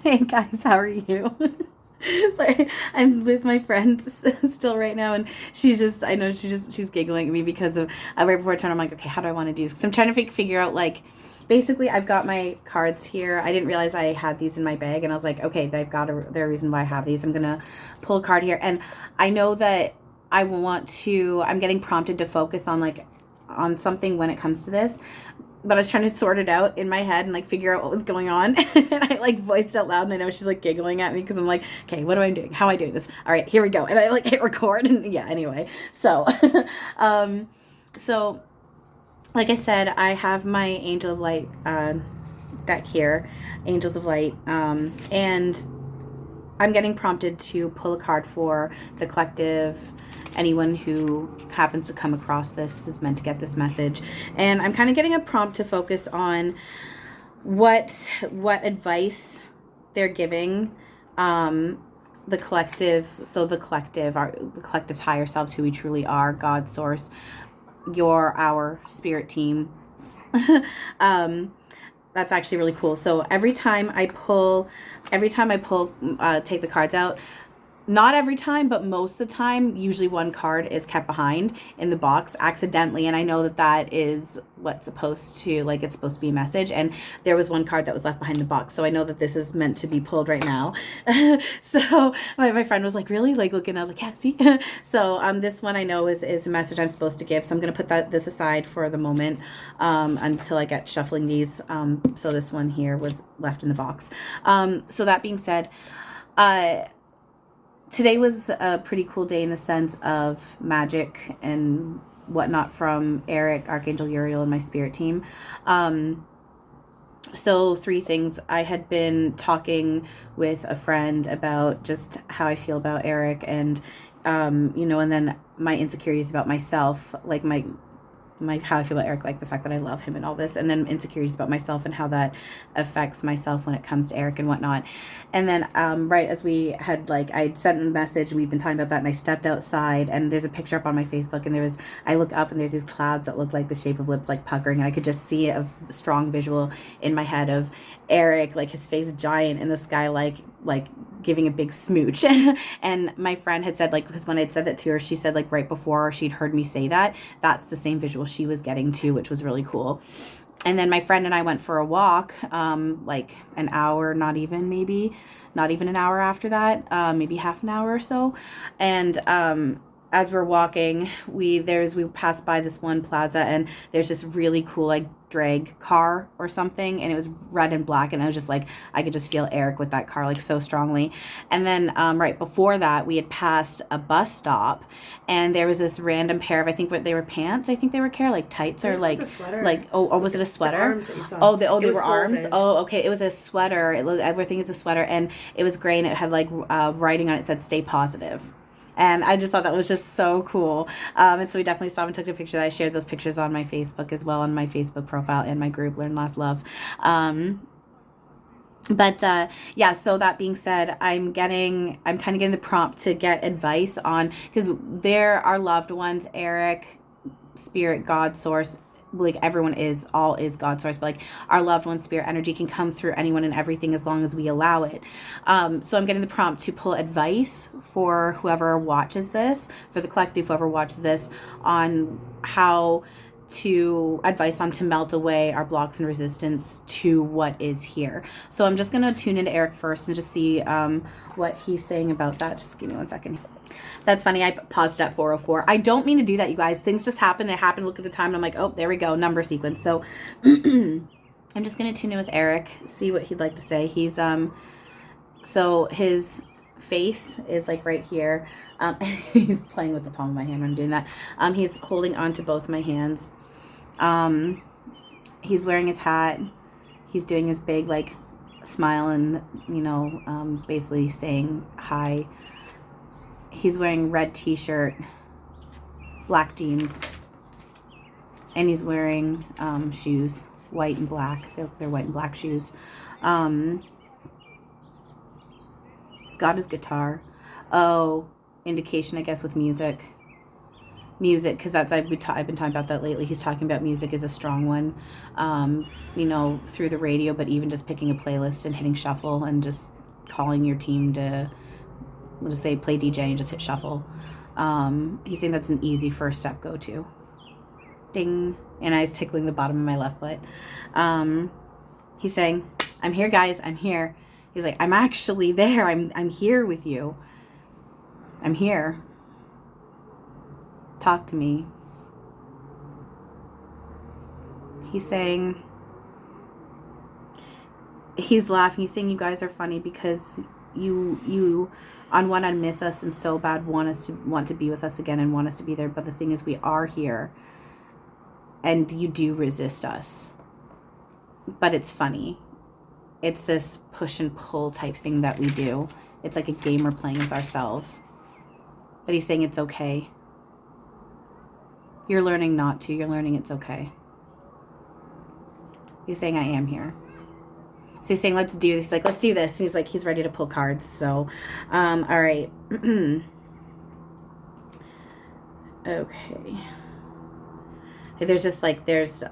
Hey guys, how are you? Sorry, I'm with my friend still right now, and I know she's giggling at me because of right before turn. I'm like, okay, how do I want to do this? Because I'm trying to figure out like, basically, I've got my cards here. I didn't realize I had these in my bag, and I was like, okay, there's a reason why I have these. I'm gonna pull a card here, and I know that I'm getting prompted to focus on like on something when it comes to this, but I was trying to sort it out in my head and like figure out what was going on. And I like voiced out loud, and I know she's like giggling at me because I'm like, okay, what am I doing? How am I doing this? All right, here we go. And I like hit record, and yeah, anyway. So, um, so like I said, I have my Angel of Light deck here, Angels of Light, and I'm getting prompted to pull a card for the collective. Anyone who happens to come across this is meant to get this message. And I'm kind of getting a prompt to focus on what advice they're giving the collective. So the collective's higher selves, who we truly are, God source, our spirit team. um, that's actually really cool. So every time I pull, take the cards out. Not every time, but most of the time, usually one card is kept behind in the box accidentally. And I know that that is what's supposed to, like, it's supposed to be a message. And there was one card that was left behind the box. So I know that this is meant to be pulled right now. So my friend was like, really? Like, looking, I was like, yeah, see? So this one I know is a message I'm supposed to give. So I'm going to put this aside for the moment until I get shuffling these. So this one here was left in the box. So that being said, today was a pretty cool day in the sense of magic and whatnot from Erik, Archangel Uriel, and my spirit team. So three things. I had been talking with a friend about just how I feel about Erik, and and then my insecurities about myself, like my how I feel about Erik, like the fact that I love him and all this, and then insecurities about myself and how that affects myself when it comes to Erik and whatnot. And then right as we had I'd sent a message, we'd been talking about that, and I stepped outside, and there's a picture up on my Facebook, and I look up, and there's these clouds that look like the shape of lips, like puckering, and I could just see a strong visual in my head of Erik, like his face giant in the sky, like giving a big smooch. And my friend had said, like, because when I'd said that to her, she said, like, right before she'd heard me say that, that's the same visual she was getting too, which was really cool. And then my friend and I went for a walk, like an hour, not even an hour after that, maybe half an hour or so. And as we're walking, we passed by this one plaza, and there's this really cool like drag car or something, and it was red and black, and I was just like, I could just feel Erik with that car like so strongly. And then right before that, we had passed a bus stop, and there was this random pair of, I think what they were, pants, I think they were like tights, or like, it was a sweater. Oh, was it a sweater? The arms that you saw. They were arms. Oh, okay, it was a sweater. Everything is a sweater, and it was gray, and it had like writing on it, said "Stay positive." And I just thought that was just so cool. And so we definitely stopped and took a picture. I shared those pictures on my Facebook as well, on my Facebook profile and my group, Learn, Laugh, Love. Yeah, so that being said, I'm kind of getting the prompt to get advice on, because there are loved ones, Erik, spirit, God, source, like everyone all is God source, but like our loved one, spirit energy can come through anyone and everything as long as we allow it. So I'm getting the prompt to pull advice for whoever watches this, for the collective, whoever watches this, on how to melt away our blocks and resistance to what is here. So I'm just going to tune into Erik first and just see what he's saying about that. Just give me 1 second. That's funny. I paused at 4:04. I don't mean to do that, you guys. Things just happen. It happened. Look at the time, and I'm like, oh, there we go. Number sequence. So I'm just going to tune in with Erik, see what he'd like to say. So his face is like right here. He's playing with the palm of my hand when I'm doing that. He's holding on to both my hands. He's wearing his hat. He's doing his big like smile, and basically saying hi. He's wearing red t-shirt, black jeans, and he's wearing shoes, white and black. They're white and black shoes. He's got his guitar. Oh, indication, I guess, with music. music, because I've been talking about that lately. He's talking about music is a strong one, you know, through the radio, but even just picking a playlist and hitting shuffle and just calling your team to, we'll just say, play DJ and just hit shuffle. He's saying that's an easy first step go-to. Ding. And I was tickling the bottom of my left foot. He's saying, I'm here, guys. I'm here. He's like, I'm actually there. I'm here with you. I'm here. Talk to me. He's saying, he's laughing. He's saying, you guys are funny because you on one hand miss us and so bad want to be with us again and want us to be there. But the thing is, we are here and you do resist us. But it's funny. It's this push and pull type thing that we do. It's like a game we're playing with ourselves. But he's saying it's okay. You're learning not to. You're learning it's okay. He's saying, I am here. So he's saying, let's do this. He's like, let's do this. He's like, he's ready to pull cards. So, all right. Okay. There's just like, there's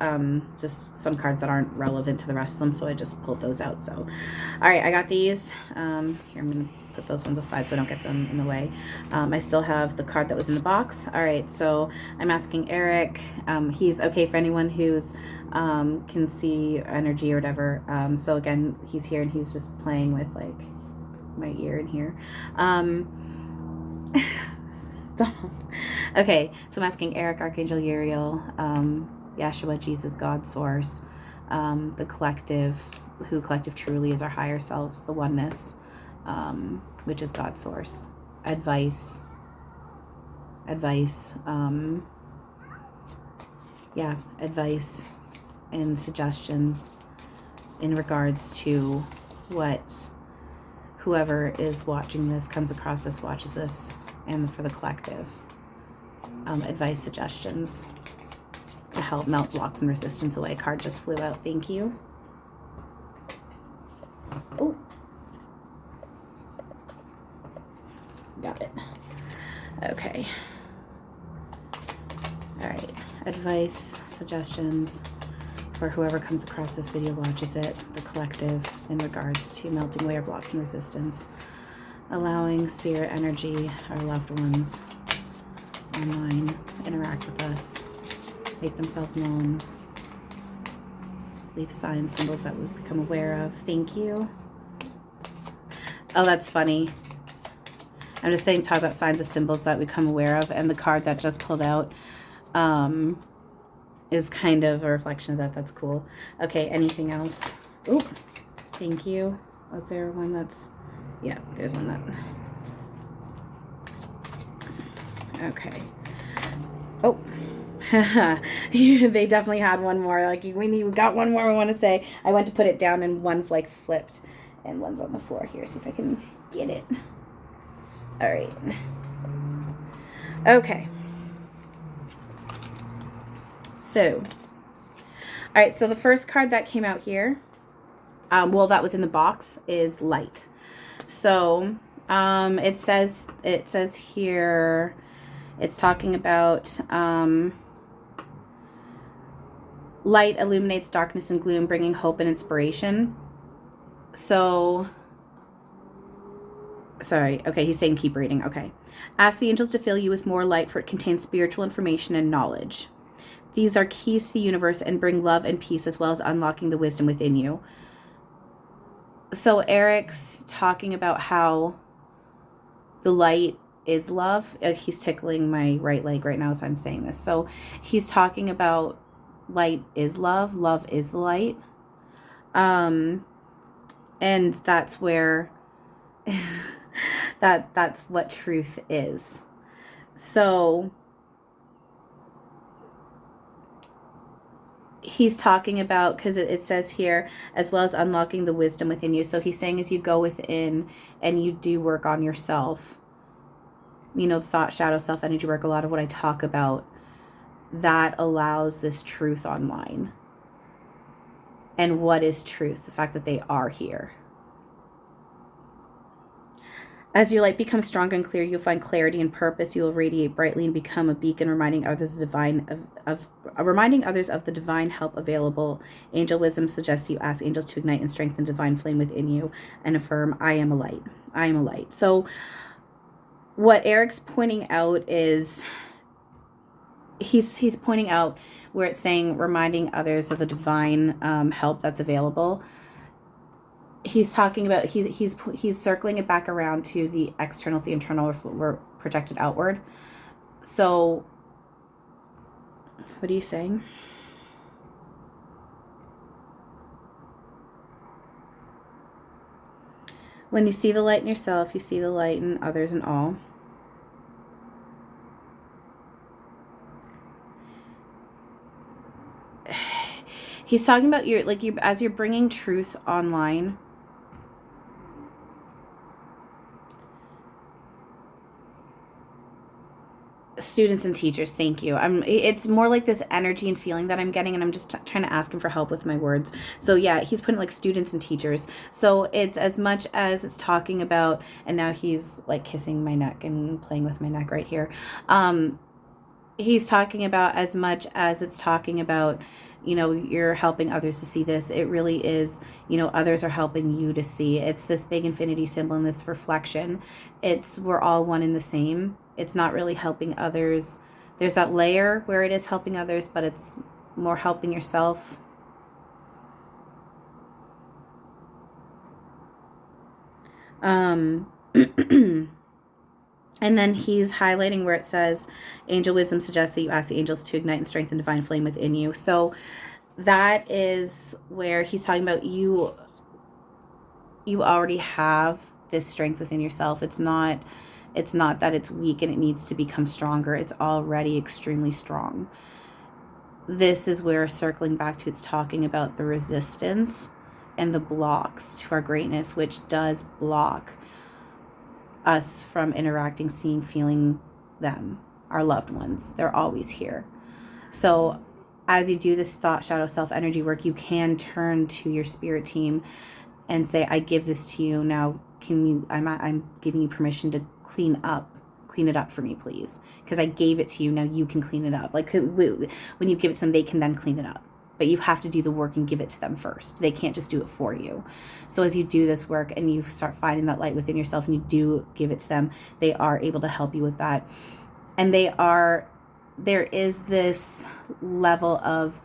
just some cards that aren't relevant to the rest of them. So I just pulled those out. So, all right, I got these. Here, I'm going to put those ones aside so I don't get them in the way. I still have the card that was in the box. All right, so I'm asking Erik. He's okay for anyone who's can see energy or whatever. So again, he's here and he's just playing with like my ear in here. Okay, so I'm asking Erik, Archangel Uriel, Yeshua, Jesus, God, Source, the collective, who collective truly is our higher selves, the oneness, which is God, Source, advice, advice and suggestions in regards to what whoever is watching this, comes across this, watches this, and for the collective. Advice, suggestions to help melt blocks and resistance away. Card just flew out. Thank you. Oh, got it. Okay. All right. Advice, suggestions for whoever comes across this video, watches it, the collective, in regards to melting away our blocks and resistance, allowing spirit energy, our loved ones online, interact with us, make themselves known, leave signs, symbols that we've become aware of. Thank you. Oh, that's funny. I'm just saying, talk about signs and symbols that we become aware of, and the card that just pulled out is kind of a reflection of that. That's cool. Okay, anything else? Oh, thank you. Was there one that's... Yeah, there's one that... Okay. Oh, they definitely had one more. Like, we got one more we want to say. I went to put it down and one like flipped, and one's on the floor here. See if I can get it. All right. Okay. So, all right. So the first card that came out here, well, that was in the box, is light. So, it says here. It's talking about light illuminates darkness and gloom, bringing hope and inspiration. So, sorry. Okay, he's saying keep reading. Okay. Ask the angels to fill you with more light, for it contains spiritual information and knowledge. These are keys to the universe and bring love and peace, as well as unlocking the wisdom within you. So Erik's talking about how the light is love. He's tickling my right leg right now as I'm saying this. So he's talking about light is love. Love is the light. And that's where that's what truth is. So he's talking about, because it says here, as well as unlocking the wisdom within you. So he's saying as you go within and you do work on yourself, you know, thought, shadow, self, energy work, a lot of what I talk about, that allows this truth online. And what is truth? The fact that they are here. As your light becomes strong and clear, you'll find clarity and purpose. You will radiate brightly and become a beacon, reminding others of the divine help available. Angel wisdom suggests you ask angels to ignite and strengthen divine flame within you and affirm, I am a light. I am a light. So what Eric's pointing out is he's pointing out where it's saying reminding others of the divine help that's available. He's talking about he's circling it back around to the externals, the internal were projected outward. So what are you saying? When you see the light in yourself, you see the light in others and all. He's talking about as you're bringing truth online. Students and teachers, thank you. It's more like this energy and feeling that I'm getting, and I'm just trying to ask him for help with my words. So yeah, he's putting like students and teachers. So it's as much as it's talking about, and now he's like kissing my neck and playing with my neck right here. He's talking about as much as it's talking about, you're helping others to see this. It really is, others are helping you to see. It's this big infinity symbol and this reflection. We're all one and the same. It's not really helping others. There's that layer where it is helping others, but it's more helping yourself. And then he's highlighting where it says, angel wisdom suggests that you ask the angels to ignite and strengthen divine flame within you. So that is where he's talking about you already have this strength within yourself. It's not that it's weak and it needs to become stronger. It's already extremely strong. This is where, circling back to, it's talking about the resistance and the blocks to our greatness, which does block us from interacting, seeing, feeling them, our loved ones. They're always here. So as you do this thought, shadow, self energy work, you can turn to your spirit team and say, I give this to you. Now, I'm giving you permission to clean it up for me, please. Because I gave it to you. Now you can clean it up. Like when you give it to them, they can then clean it up. But you have to do the work and give it to them first. They can't just do it for you. So as you do this work and you start finding that light within yourself and you do give it to them, they are able to help you with that. And there is this level of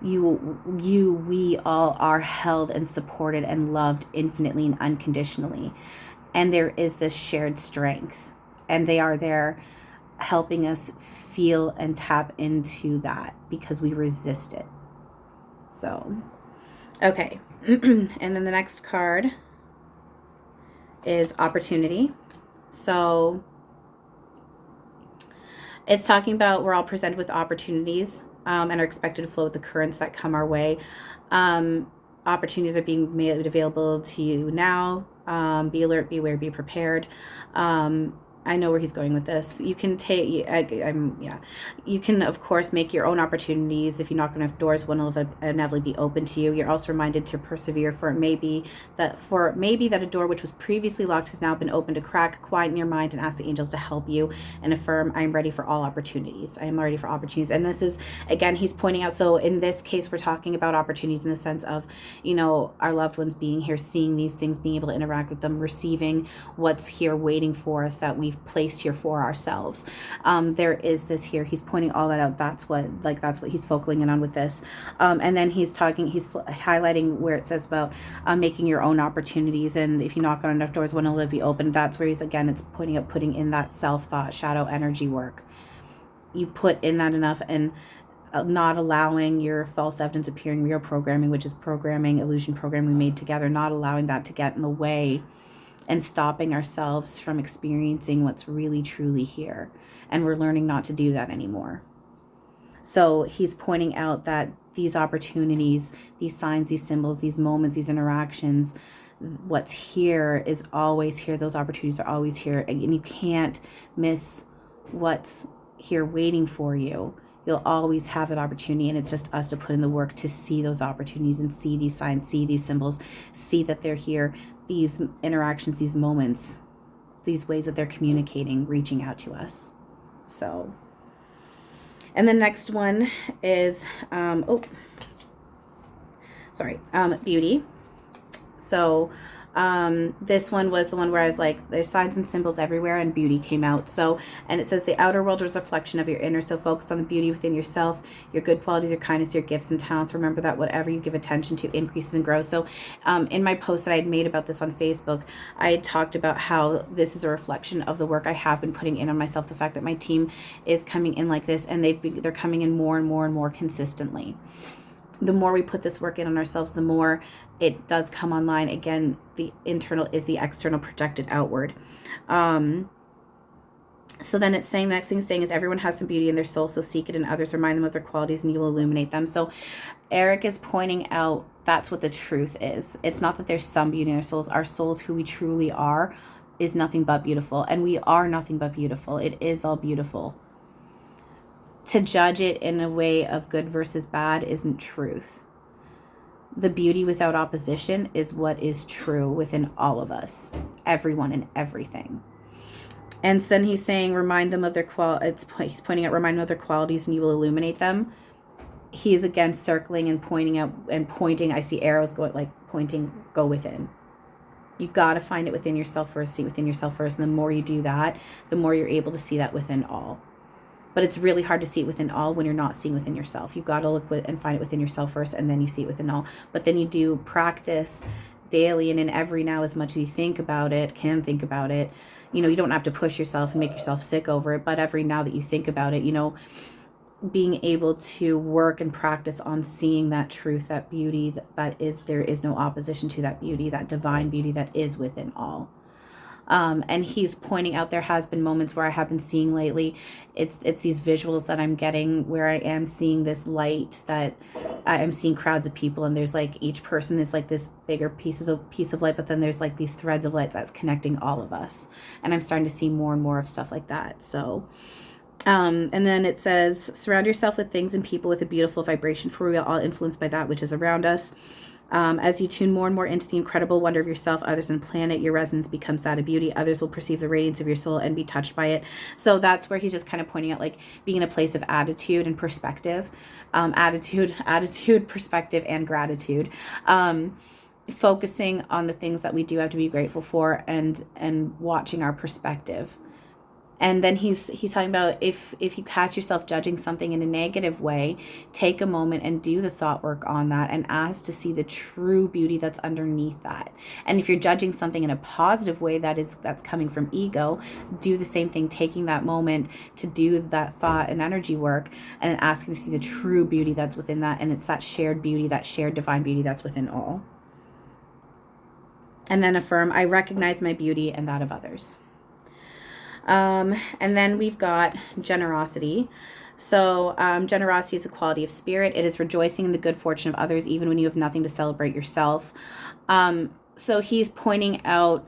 we all are held and supported and loved infinitely and unconditionally. And there is this shared strength. And they are there helping us feel and tap into that because we resist it. So, okay. And then the next card is opportunity. So it's talking about we're all presented with opportunities and are expected to flow with the currents that come our way. Opportunities are being made available to you now. Be alert, be aware, be prepared. I know where he's going with this. You can you can, of course, make your own opportunities. If you knock on enough doors, one will inevitably be open to you. You're also reminded to persevere, for it may be that a door which was previously locked has now been opened to crack. Quieten your mind and ask the angels to help you and affirm, I am ready for all opportunities. I am ready for opportunities. And this is, again, he's pointing out, so in this case, we're talking about opportunities in the sense of, our loved ones being here, seeing these things, being able to interact with them, receiving what's here waiting for us that we've placed here for ourselves. There is this here. He's pointing all that out. That's what he's focusing in on with this. And then he's highlighting where it says about making your own opportunities. And if you knock on enough doors, one will be open. That's where it's pointing out, putting in that self-thought, shadow energy work. You put in that enough and not allowing your false evidence appearing real programming, which is programming, illusion programming we made together, not allowing that to get in the way and stopping ourselves from experiencing what's really truly here. And we're learning not to do that anymore. So he's pointing out that these opportunities, these signs, these symbols, these moments, these interactions, what's here is always here. Those opportunities are always here. And you can't miss what's here waiting for you. You'll always have that opportunity, and it's just us to put in the work to see those opportunities and see these signs, see these symbols, see that they're here, these interactions, these moments. these ways that they're communicating, reaching out to us. So, and the next one is, beauty. So this one was the one where I was like, there's signs and symbols everywhere, and beauty came out. So, and it says the outer world is a reflection of your inner. So focus on the beauty within yourself, your good qualities, your kindness, your gifts and talents. Remember that whatever you give attention to increases and grows. So in my post that I had made about this on Facebook, I had talked about how this is a reflection of the work I have been putting in on myself. The fact that my team is coming in like this, and they're coming in more and more and more consistently. The more we put this work in on ourselves, the more it does come online. Again, the internal is the external projected outward. So then it's saying, the next thing it's saying is everyone has some beauty in their soul, so seek it in others, remind them of their qualities, and you will illuminate them. So Erik is pointing out that's what the truth is. It's not that there's some beauty in our souls. Our souls, who we truly are, is nothing but beautiful. And we are nothing but beautiful. It is all beautiful. To judge it in a way of good versus bad isn't truth. The beauty without opposition is what is true within all of us, everyone and everything. And so then he's saying, remind them of their he's pointing out, remind them of their qualities, and you will illuminate them. He's again circling and pointing out and pointing. I see arrows going, like pointing, go within. You got to find it within yourself first, see within yourself first. And the more you do that, the more you're able to see that within all. But it's really hard to see it within all when you're not seeing within yourself. You've got to look and find it within yourself first, and then you see it within all. But then you do practice daily and in every now, as much as you think about it, can think about it. You know, you don't have to push yourself and make yourself sick over it, but every now that you think about it, you know, being able to work and practice on seeing that truth, that beauty, that is, there is no opposition to that beauty, that divine beauty that is within all. And he's pointing out there has been moments where I have been seeing lately, it's these visuals that I'm getting where I am seeing this light, that I am seeing crowds of people, and there's like each person is like this bigger piece of light, but then there's like these threads of light that's connecting all of us, and I'm starting to see more and more of stuff like that. So and then it says, surround yourself with things and people with a beautiful vibration, for we are all influenced by that which is around us. As you tune more and more into the incredible wonder of yourself, others, and planet, your resonance becomes that of beauty. Others will perceive the radiance of your soul and be touched by it. So that's where he's just kind of pointing out, like, being in a place of attitude and perspective, attitude, perspective, and gratitude. Focusing on the things that we do have to be grateful for, and watching our perspective. And then he's talking about if you catch yourself judging something in a negative way, take a moment and do the thought work on that and ask to see the true beauty that's underneath that. And if you're judging something in a positive way that's coming from ego, do the same thing, taking that moment to do that thought and energy work, and then asking to see the true beauty that's within that. And it's that shared beauty, that shared divine beauty that's within all. And then affirm, I recognize my beauty and that of others. And then we've got generosity. So generosity is a quality of spirit. It is rejoicing in the good fortune of others, even when you have nothing to celebrate yourself. So he's pointing out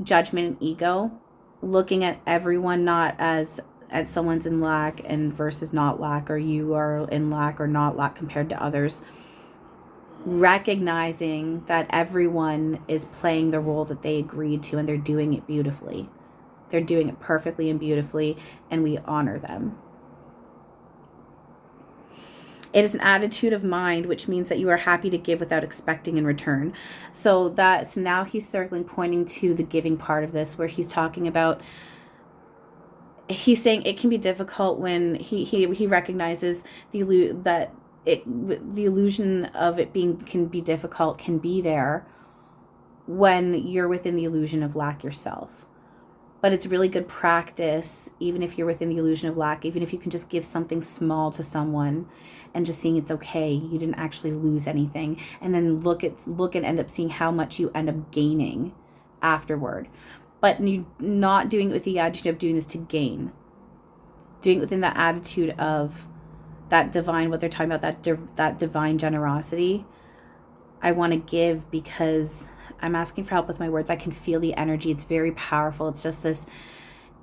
judgment and ego, looking at everyone not as someone's in lack and versus not lack, or you are in lack or not lack compared to others. Recognizing that everyone is playing the role that they agreed to, and they're doing it beautifully. They're doing it perfectly and beautifully, and we honor them. It is an attitude of mind, which means that you are happy to give without expecting in return. So now he's circling, pointing to the giving part of this, where he's talking about, he's saying it can be difficult when he recognizes the illusion of it can be there when you're within the illusion of lack yourself. But it's really good practice, even if you're within the illusion of lack, even if you can just give something small to someone and just seeing it's okay, you didn't actually lose anything. And then look and end up seeing how much you end up gaining afterward. But you not doing it with the attitude of doing this to gain. Doing it within that attitude of that divine, what they're talking about, that divine generosity. I want to give because I'm asking for help with my words. I can feel the energy. It's very powerful. It's just this,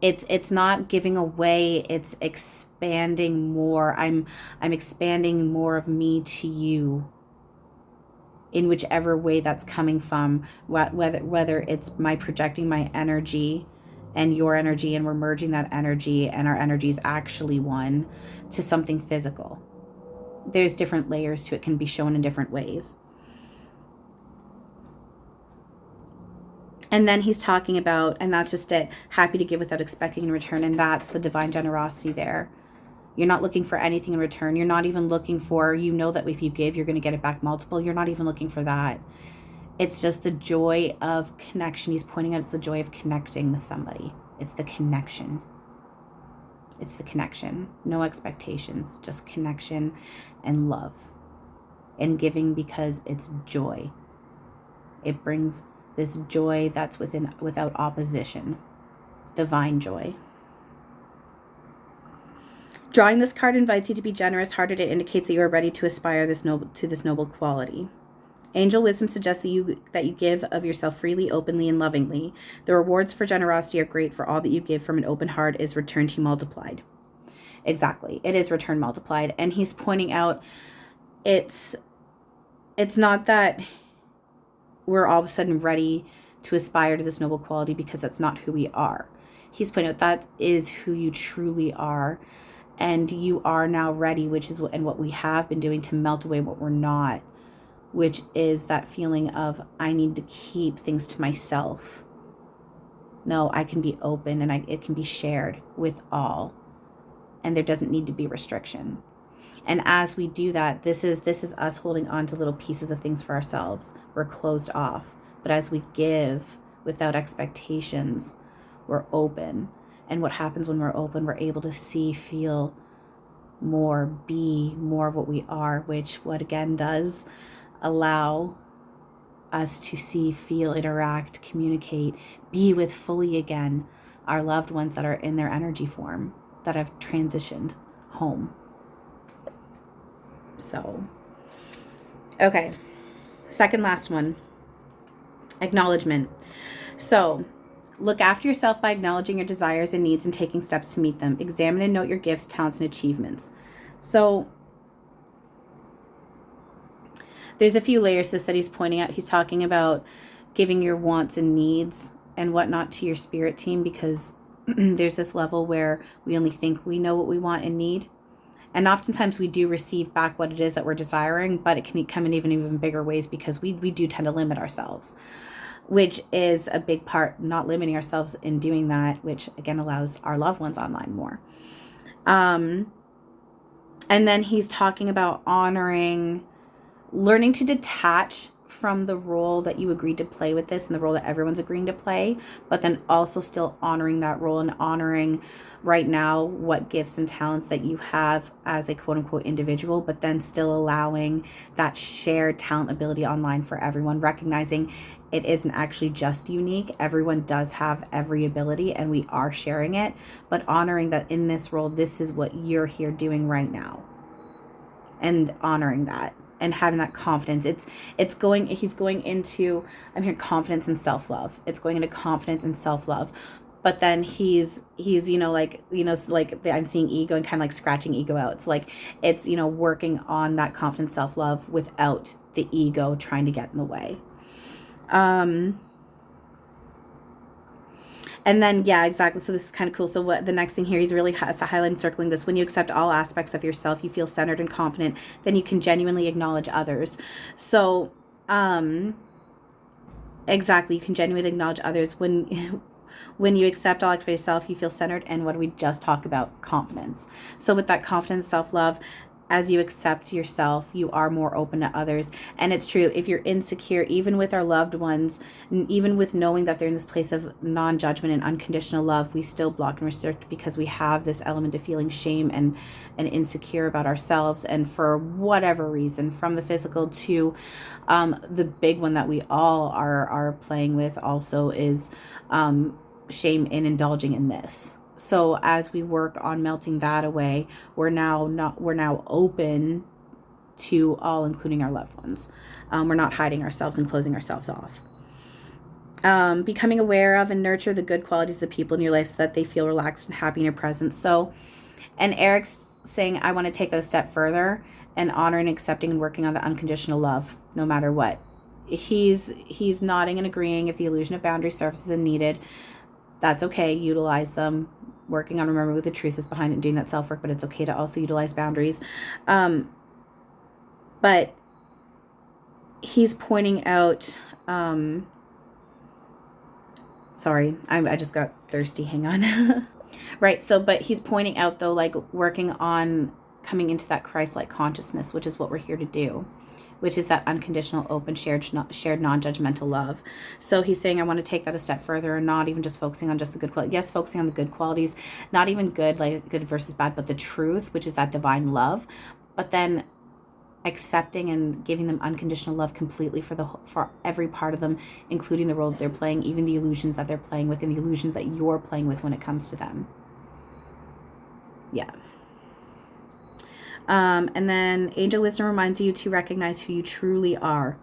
it's not giving away, it's expanding more. I'm expanding more of me to you in whichever way that's coming from, whether it's my projecting my energy and your energy, and we're merging that energy, and our energy is actually one, to something physical. There's different layers to it, can be shown in different ways. And then he's talking about, and that's just it, happy to give without expecting in return, and that's the divine generosity there. You're not looking for anything in return. You're not even looking for, you know that if you give, you're going to get it back multiple. You're not even looking for that. It's just the joy of connection. He's pointing out it's the joy of connecting with somebody. It's the connection. It's the connection. No expectations, just connection and love. And giving because it's joy. It brings this joy that's without opposition. Divine joy. Drawing this card invites you to be generous-hearted. It indicates that you are ready to aspire to this noble quality. Angel wisdom suggests that you give of yourself freely, openly, and lovingly. The rewards for generosity are great, for all that you give from an open heart is returned to you multiplied. Exactly. It is returned multiplied. And he's pointing out it's not that we're all of a sudden ready to aspire to this noble quality, because that's not who we are. He's pointing out that is who you truly are. And you are now ready, which is what we have been doing, to melt away what we're not, which is that feeling of, I need to keep things to myself. No, I can be open, and it can be shared with all. And there doesn't need to be restriction. And as we do that, this is us holding on to little pieces of things for ourselves. We're closed off. But as we give without expectations, we're open. And what happens when we're open, we're able to see, feel more, be more of what we are, which what again does allow us to see, feel, interact, communicate, be with fully again our loved ones that are in their energy form, that have transitioned home. So, okay, second last one, acknowledgement. So, look after yourself by acknowledging your desires and needs and taking steps to meet them. Examine and note your gifts, talents, and achievements. So, there's a few layers to this that he's pointing out. He's talking about giving your wants and needs and whatnot to your spirit team, because there's this level where we only think we know what we want and need. And oftentimes we do receive back what it is that we're desiring, but it can come in even bigger ways, because we do tend to limit ourselves, which is a big part, not limiting ourselves in doing that, which again allows our loved ones online more. And then he's talking about honoring, learning to detach from the role that you agreed to play with this and the role that everyone's agreeing to play, but then also still honoring that role and honoring right now what gifts and talents that you have as a quote unquote individual, but then still allowing that shared talent ability online for everyone, recognizing it isn't actually just unique. Everyone does have every ability and we are sharing it, but honoring that in this role, this is what you're here doing right now, and honoring that. And having that confidence, he's going into, I'm hearing confidence and self-love. It's going into confidence and self-love. But then he's I'm seeing ego and kind of like scratching ego out. It's like, it's, working on that confidence, self-love without the ego trying to get in the way. And then, yeah, exactly. So this is kind of cool. So what the next thing here, he's really highlighting, circling this. When you accept all aspects of yourself, you feel centered and confident, then you can genuinely acknowledge others. So, exactly. You can genuinely acknowledge others when you accept all aspects of yourself, you feel centered. And what did we just talk about? Confidence. So with that confidence, self-love, as you accept yourself, you are more open to others. And it's true, if you're insecure, even with our loved ones, even with knowing that they're in this place of non-judgment and unconditional love, we still block and restrict, because we have this element of feeling shame and insecure about ourselves. And for whatever reason, from the physical to the big one that we all are playing with also is shame in indulging in this. So as we work on melting that away, we're now open to all, including our loved ones. We're not hiding ourselves and closing ourselves off. Becoming aware of and nurture the good qualities of the people in your life so that they feel relaxed and happy in your presence. So, and Eric's saying, I want to take that a step further and honoring, accepting, and working on the unconditional love, no matter what. He's nodding and agreeing if the illusion of boundary surfaces and needed. That's okay. Utilize them. Working on remembering what the truth is behind it and doing that self-work, but it's okay to also utilize boundaries. But he's pointing out, sorry, I just got thirsty. Hang on. Right. So, but he's pointing out though, like working on coming into that Christ-like consciousness, which is what we're here to do, which is that unconditional, open, shared, non-judgmental love. So he's saying, I want to take that a step further and not even just focusing on just the good qualities. Yes, focusing on the good qualities, not even good, like good versus bad, but the truth, which is that divine love. But then accepting and giving them unconditional love completely for every part of them, including the role that they're playing, even the illusions that they're playing with and the illusions that you're playing with when it comes to them. Yeah. And then angel wisdom reminds you to recognize who you truly are.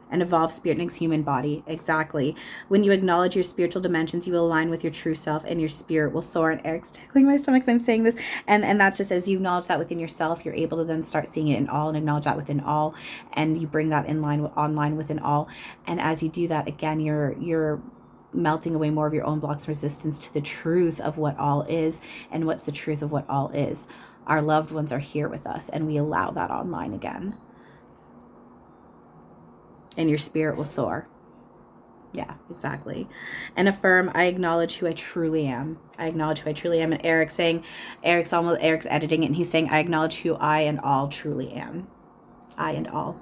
An evolved spirit in a human body. Exactly. When you acknowledge your spiritual dimensions, you will align with your true self and your spirit will soar. And Eric's tickling my stomach as I'm saying this. And that's just as you acknowledge that within yourself, you're able to then start seeing it in all and acknowledge that within all. And you bring that online within all. And as you do that, again, you're melting away more of your own blocks of resistance to the truth of what all is. And what's the truth of what all is? Our loved ones are here with us, and we allow that online again. And your spirit will soar. Yeah, exactly. And affirm, I acknowledge who I truly am. I acknowledge who I truly am. And Eric's editing it, and he's saying, I acknowledge who I and all truly am. I and all.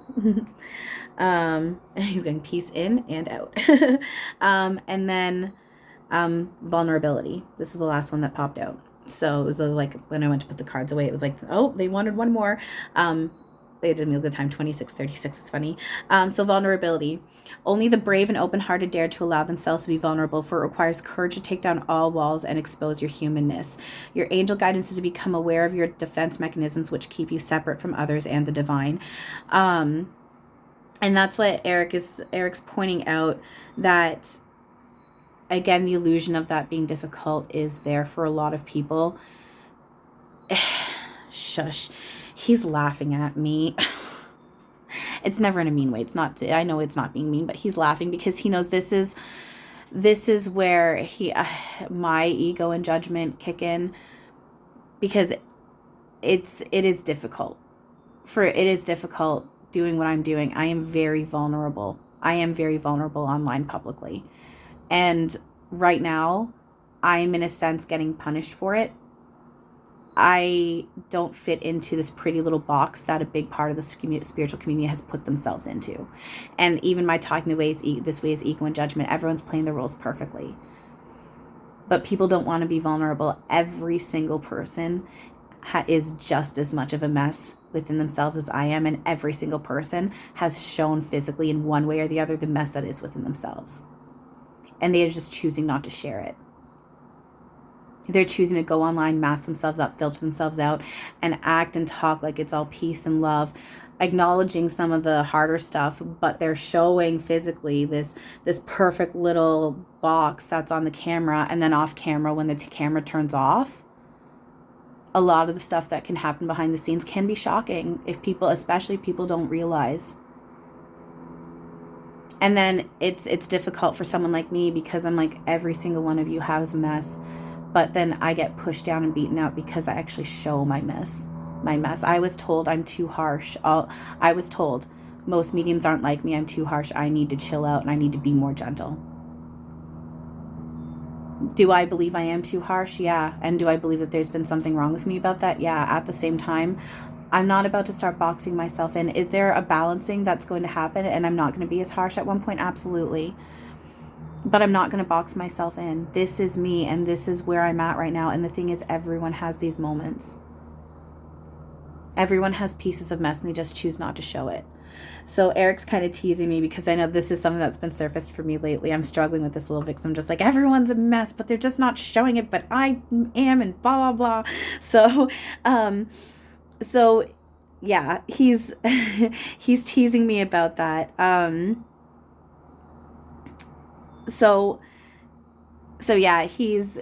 He's going peace in and out. And then vulnerability. This is the last one that popped out. So it was like when I went to put the cards away, it was like, oh, they wanted one more. They didn't know the time, 26:36. It's funny. So vulnerability. Only the brave and open-hearted dare to allow themselves to be vulnerable, for it requires courage to take down all walls and expose your humanness. Your angel guidance is to become aware of your defense mechanisms, which keep you separate from others and the divine. And that's what Eric's pointing out, that again, the illusion of that being difficult is there for a lot of people. Shush. He's laughing at me. It's never in a mean way. It's not, I know it's not being mean, but he's laughing because he knows this is where my ego and judgment kick in, because it is difficult doing what I'm doing. I am very vulnerable. Online publicly. And right now, I'm in a sense getting punished for it. I don't fit into this pretty little box that a big part of the spiritual community has put themselves into. And even my talking this way is ego and judgment. Everyone's playing the roles perfectly. But people don't want to be vulnerable. Every single person is just as much of a mess within themselves as I am. And every single person has shown physically in one way or the other the mess that is within themselves. And they are just choosing not to share it. They're choosing to go online, mask themselves up, filter themselves out, and act and talk like it's all peace and love, acknowledging some of the harder stuff, but they're showing physically this perfect little box that's on the camera, and then off camera, when the camera turns off, a lot of the stuff that can happen behind the scenes can be shocking especially people don't realize. And then it's difficult for someone like me, because I'm like, every single one of you has a mess. But then I get pushed down and beaten out because I actually show my mess. I was told I'm too harsh. I was told most mediums aren't like me. I'm too harsh. I need to chill out and I need to be more gentle. Do I believe I am too harsh? Yeah. And do I believe that there's been something wrong with me about that? Yeah. At the same time, I'm not about to start boxing myself in. Is there a balancing that's going to happen and I'm not going to be as harsh at one point? Absolutely. But I'm not going to box myself in. This is me, and this is where I'm at right now. And the thing is, everyone has these moments. Everyone has pieces of mess, and they just choose not to show it. So Eric's kind of teasing me, because I know this is something that's been surfaced for me lately. I'm struggling with this a little bit, because I'm just like, everyone's a mess, but they're just not showing it, but I am, and blah, blah, blah. So yeah, he's teasing me about that. So yeah, he's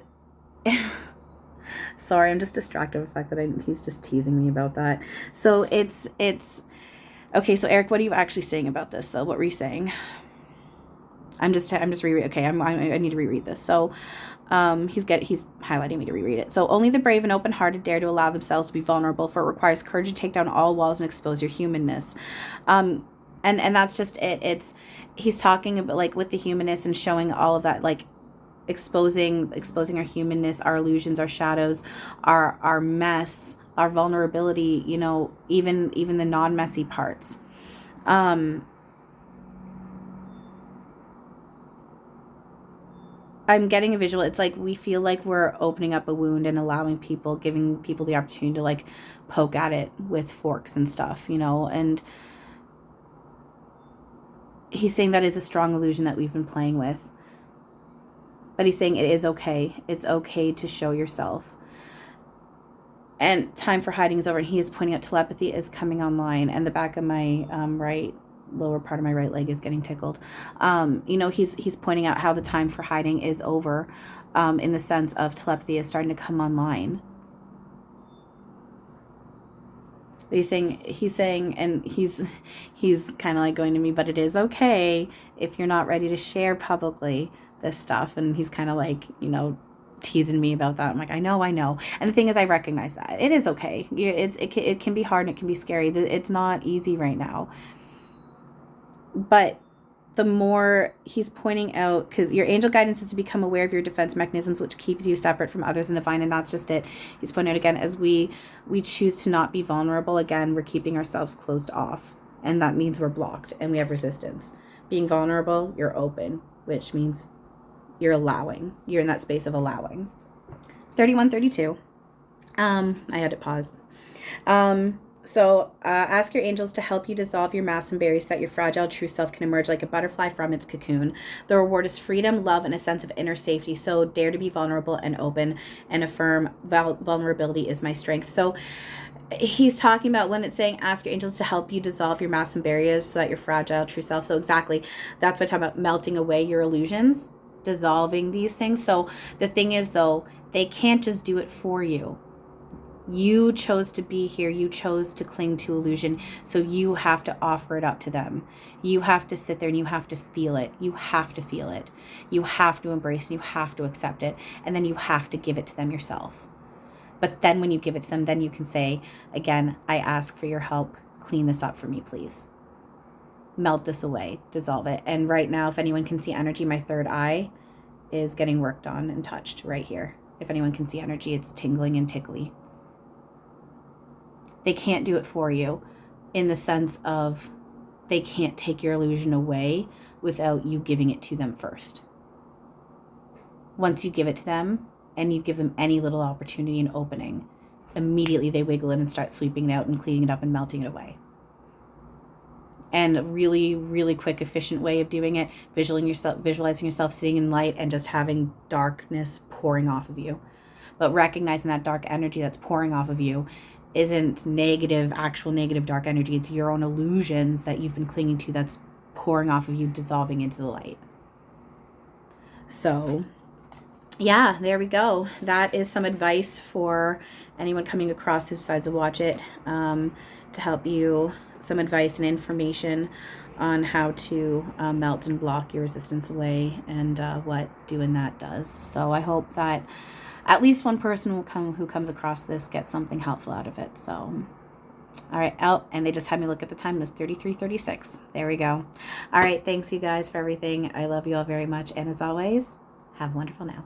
sorry, I'm just distracted with the fact that he's just teasing me about that. So it's okay. So Eric, what are you actually saying about this though? What were you saying? I'm just rereading. Okay, I need to reread this. So, he's highlighting me to reread it. So, only the brave and open-hearted dare to allow themselves to be vulnerable, for it requires courage to take down all walls and expose your humanness. And that's just it. He's talking about, like, with the humanness and showing all of that, like, exposing our humanness, our illusions, our shadows, our mess, our vulnerability, you know, even the non-messy parts. I'm getting a visual. It's like we feel like we're opening up a wound and giving people the opportunity to, like, poke at it with forks and stuff, you know. And he's saying that is a strong illusion that we've been playing with. But he's saying it is okay. It's okay to show yourself. And time for hiding is over. And he is pointing out telepathy is coming online. And the back of my lower part of my right leg is getting tickled. You know, he's pointing out how the time for hiding is over, in the sense of telepathy is starting to come online. But he's saying, and he's kind of like going to me, but it is okay if you're not ready to share publicly this stuff. And he's kind of like, you know, teasing me about that. I'm like, I know. And the thing is, I recognize that it is okay. It can be hard and it can be scary. It's not easy right now. But the more he's pointing out, because your angel guidance is to become aware of your defense mechanisms, which keeps you separate from others and divine, and that's just it. He's pointing out again, as we choose to not be vulnerable, again, we're keeping ourselves closed off, and that means we're blocked and we have resistance. Being vulnerable, you're open, which means you're allowing. You're in that space of allowing. 3132. I had to pause. So ask your angels to help you dissolve your mask and barriers so that your fragile true self can emerge like a butterfly from its cocoon. The reward is freedom, love, and a sense of inner safety. So dare to be vulnerable and open and affirm vulnerability is my strength. So he's talking about when it's saying ask your angels to help you dissolve your mask and barriers so that your fragile true self. So exactly, that's what I'm talking about, melting away your illusions, dissolving these things. So the thing is, though, they can't just do it for you. You chose to be here. You chose to cling to illusion. So you have to offer it up to them. You have to sit there and you have to feel it. You have to feel it. You have to embrace and you have to accept it. And then you have to give it to them yourself. But then when you give it to them, then you can say, again, I ask for your help. Clean this up for me, please. Melt this away. Dissolve it. And right now, if anyone can see energy, my third eye is getting worked on and touched right here. If anyone can see energy, it's tingling and tickly. They can't do it for you, in the sense of they can't take your illusion away without you giving it to them first. Once you give it to them and you give them any little opportunity and opening, immediately they wiggle in and start sweeping it out and cleaning it up and melting it away. And a really, really quick, efficient way of doing it, visualizing yourself sitting in light and just having darkness pouring off of you. But recognizing that dark energy that's pouring off of you isn't actual negative dark energy. It's your own illusions that you've been clinging to that's pouring off of you, dissolving into the light. So, yeah, there we go. That is some advice for anyone coming across who decides to watch it, to help you, some advice and information on how to melt and block your resistance away and what doing that does. So I hope that at least one person who comes across this gets something helpful out of it. So, all right. Oh, and they just had me look at the time. It was 33:36. There we go. All right. Thanks, you guys, for everything. I love you all very much. And as always, have a wonderful now.